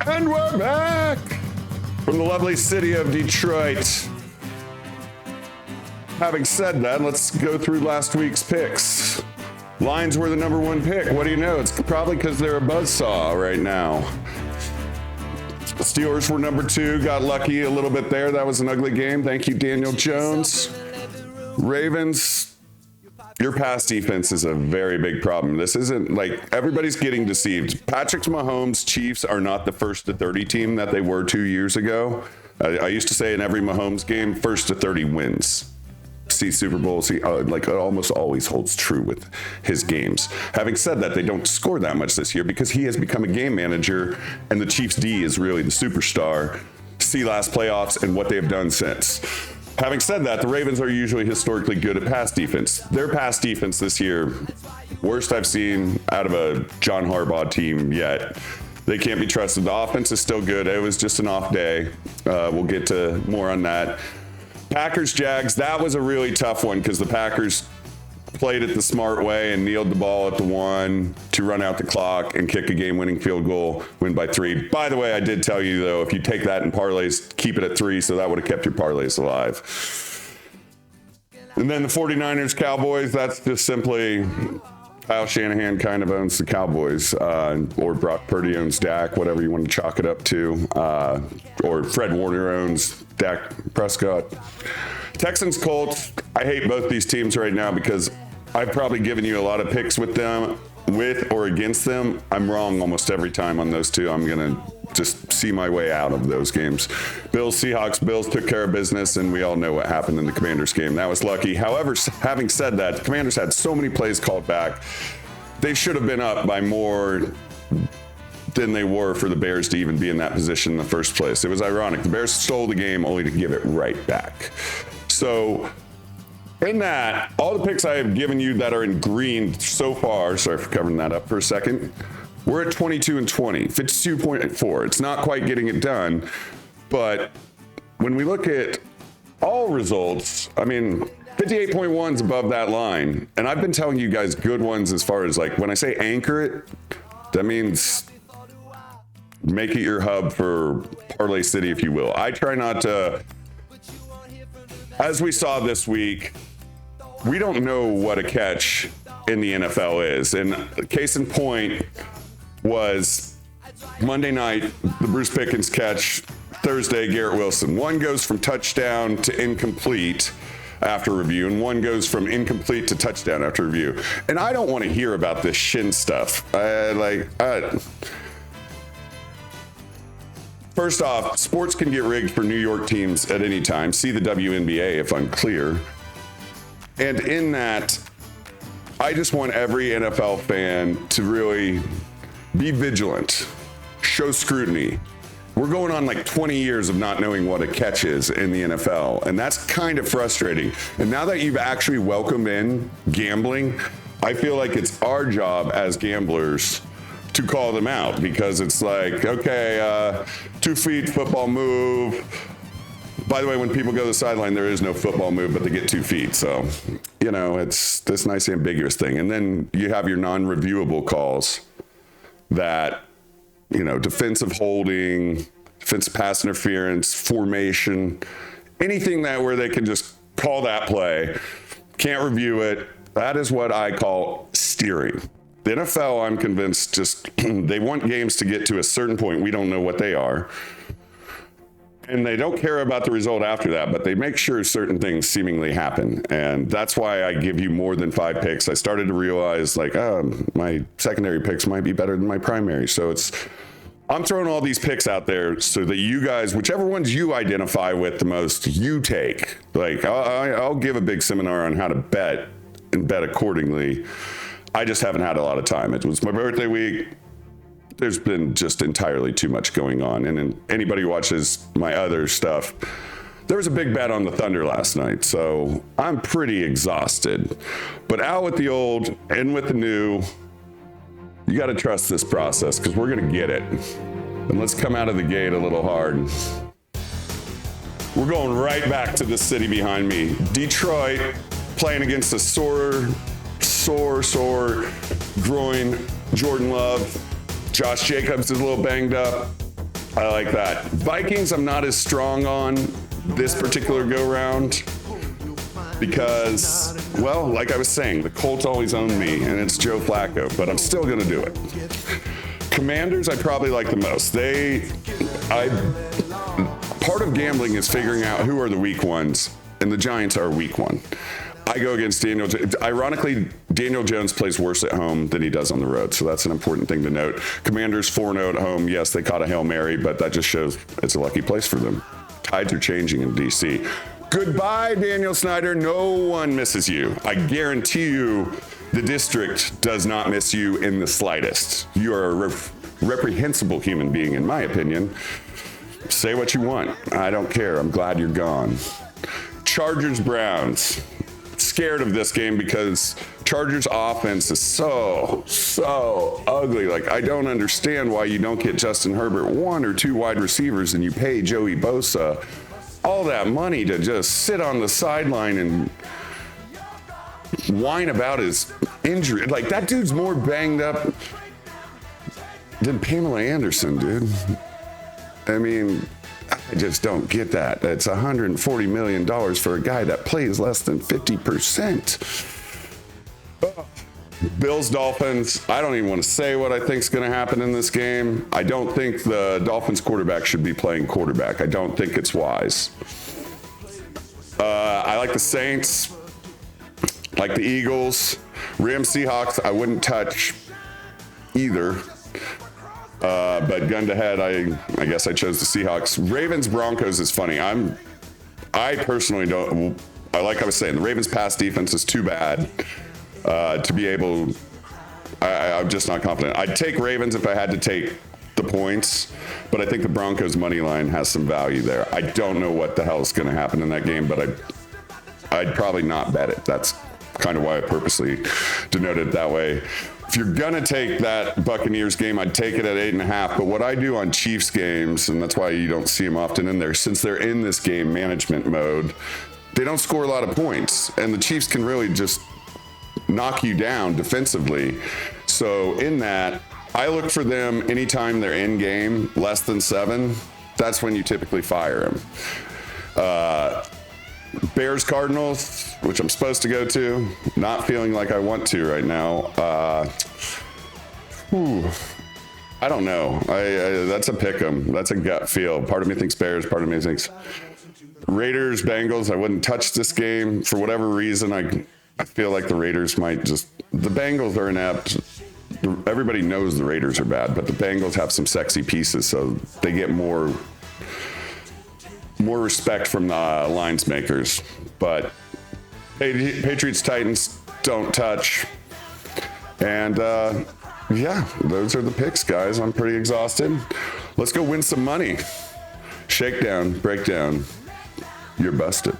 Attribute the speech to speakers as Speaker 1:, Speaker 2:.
Speaker 1: And we're back from the lovely city of Detroit. Having said that, let's go through last week's picks. Lions were the number one pick. What do you know? It's probably because they're a buzzsaw right now. The Steelers were number two. Got lucky a little bit there. That was an ugly game. Thank you, Daniel Jones. Ravens, your pass defense is a very big problem. This isn't like everybody's getting deceived. Patrick Mahomes' Chiefs are not the first to 30 team that they were 2 years ago. I used to say in every Mahomes game, first to 30 wins. See Super Bowl, like it almost always holds true with his games. Having said that, they don't score that much this year because he has become a game manager, and the Chiefs D is really the superstar. See last playoffs and what they have done since. Having said that, the Ravens are usually historically good at pass defense. Their pass defense this year, worst I've seen out of a John Harbaugh team yet. They can't be trusted. The offense is still good. It was just an off day. We'll get to more on that. Packers, Jags, that was a really tough one because the Packers played it the smart way and kneeled the ball at the 1 to run out the clock and kick a game-winning field goal, win by 3. By the way, I did tell you, though, if you take that in parlays, keep it at 3, so that would have kept your parlays alive. And then the 49ers, Cowboys, that's just simply Kyle Shanahan kind of owns the Cowboys, or Brock Purdy owns Dak, whatever you want to chalk it up to, or Fred Warner owns Dak Prescott. Texans, Colts, I hate both these teams right now because I've probably given you a lot of picks with them, with or against them. I'm wrong almost every time on those two. I'm going to just see my way out of those games. Bills, Seahawks, Bills took care of business, and we all know what happened in the Commanders game. That was lucky. However, having said that, the Commanders had so many plays called back. They should have been up by more than they were for the Bears to even be in that position in the first place. It was ironic. The Bears stole the game only to give it right back. So in that, all the picks I have given you that are in green so far, sorry for covering that up for a second, we're at 22 and 20, 52.4. It's not quite getting it done, but when we look at all results, I mean, 58.1 is above that line. And I've been telling you guys good ones as far as like, when I say anchor it, that means make it your hub for Parlay City, if you will. I try not to, as we saw this week, we don't know what a catch in the NFL is. And case in point was Monday night, the Bruce Pickens catch, Thursday, Garrett Wilson. One goes from touchdown to incomplete after review, and one goes from incomplete to touchdown after review. And I don't want to hear about this shin stuff. First off, sports can get rigged for New York teams at any time. See the WNBA if I'm clear. And in that, I just want every NFL fan to really be vigilant, show scrutiny. We're going on like 20 years of not knowing what a catch is in the NFL, and that's kind of frustrating. And now that you've actually welcomed in gambling, I feel like it's our job as gamblers to call them out, because it's like, okay, 2 feet, football move. By the way, when people go to the sideline, there is no football move, but they get 2 feet. So, you know, it's this nice ambiguous thing. And then you have your non-reviewable calls that, you know, defensive holding, defensive pass interference, formation, anything that where they can just call that play, can't review it. That is what I call steering. The NFL, I'm convinced, just they want games to get to a certain point. We don't know what they are. And they don't care about the result after that, but they make sure certain things seemingly happen. And that's why I give you more than 5 picks. I started to realize, like, my secondary picks might be better than my primary. So I'm throwing all these picks out there so that you guys, whichever ones you identify with the most, you take. Like, I'll give a big seminar on how to bet and bet accordingly. I just haven't had a lot of time. It was my birthday week. There's been just entirely too much going on. And anybody who watches my other stuff, there was a big bet on the Thunder last night. So I'm pretty exhausted. But out with the old, in with the new. You got to trust this process because we're going to get it. And let's come out of the gate a little hard. We're going right back to the city behind me. Detroit playing against a sore groin Jordan Love. Josh Jacobs is a little banged up. I like that. Vikings, I'm not as strong on this particular go round because, well, like I was saying, the Colts always own me, and it's Joe Flacco, but I'm still going to do it. Commanders, I probably like the most. Part of gambling is figuring out who are the weak ones, and the Giants are a weak one. I go against Daniel. Ironically, Daniel Jones plays worse at home than he does on the road, so that's an important thing to note. Commanders 4-0 at home. Yes, they caught a Hail Mary, but that just shows it's a lucky place for them. Tides are changing in D.C. Goodbye, Daniel Snyder. No one misses you. I guarantee you the district does not miss you in the slightest. You are a reprehensible human being, in my opinion. Say what you want. I don't care. I'm glad you're gone. Chargers, Browns. Scared of this game because Chargers offense is so ugly. Like, I don't understand why you don't get Justin Herbert 1 or 2 wide receivers and you pay Joey Bosa all that money to just sit on the sideline and whine about his injury. Like, that dude's more banged up than Pamela Anderson, dude. I mean, I just don't get that. It's $140 million for a guy that plays less than 50%. Bills, Dolphins. I don't even want to say what I think is going to happen in this game. I don't think the Dolphins quarterback should be playing quarterback. I don't think it's wise. I like the Saints, like the Eagles. Rams, Seahawks, I wouldn't touch either. But gun to head, I guess I chose the Seahawks. Ravens, Broncos is funny. I personally don't, like I was saying, the Ravens pass defense is too bad to be able, I'm just not confident. I'd take Ravens if I had to take the points, but I think the Broncos money line has some value there. I don't know what the hell is going to happen in that game, but I'd probably not bet it. That's kind of why I purposely denoted it that way. If you're going to take that Buccaneers game, I'd take it at 8.5. But what I do on Chiefs games, and that's why you don't see them often in there, since they're in this game management mode, they don't score a lot of points. And the Chiefs can really just knock you down defensively. So in that, I look for them anytime they're in game, less than 7. That's when you typically fire them. Bears, Cardinals, which I'm supposed to go to. Not feeling like I want to right now. I don't know. That's a pick 'em. That's a gut feel. Part of me thinks Bears. Part of me thinks Raiders, Bengals. I wouldn't touch this game for whatever reason. I feel like the Raiders might just. The Bengals are inept. Everybody knows the Raiders are bad, but the Bengals have some sexy pieces, so they get more respect from the lines makers. But Patriots, Titans, don't touch. And yeah, those are the picks, guys. I'm pretty exhausted. Let's go win some money. Shakedown, breakdown. You're busted.